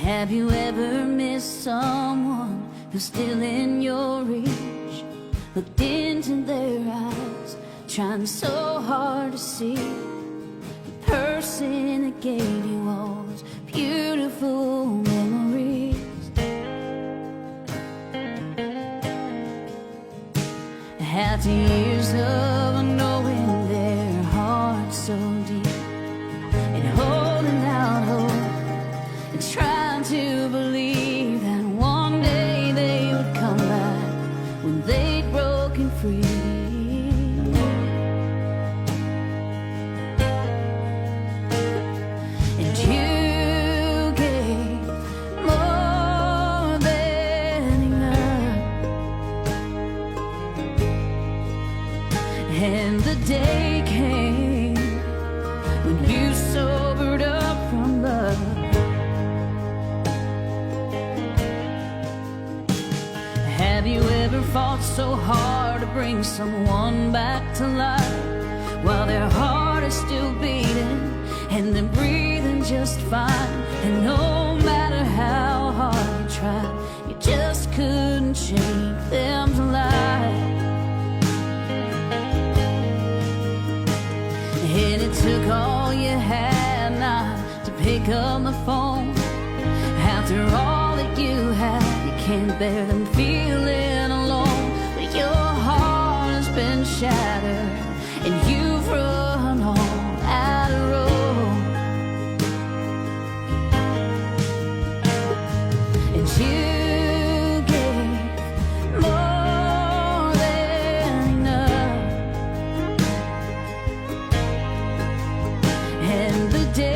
Have you ever missed someone who's still in your reach? Looked into their eyes, trying so hard to see the person that gave you all those beautiful memories. After years of knowing their hearts so deep and holding out hope and trying to believe that one day they would come back when they'd broken free. And you gave more than enough. And the day came when you sobered up from love. Have you ever fought so hard to bring someone back to life while their heart is still beating and they're breathing just fine? And no matter how hard you tried, you just couldn't shake them to life. And it took all you had not to pick up the phone. After all that you had, you can't bear them feeling alone. But your heart has been shattered and you've run all out of road. And you gave more than enough. And the day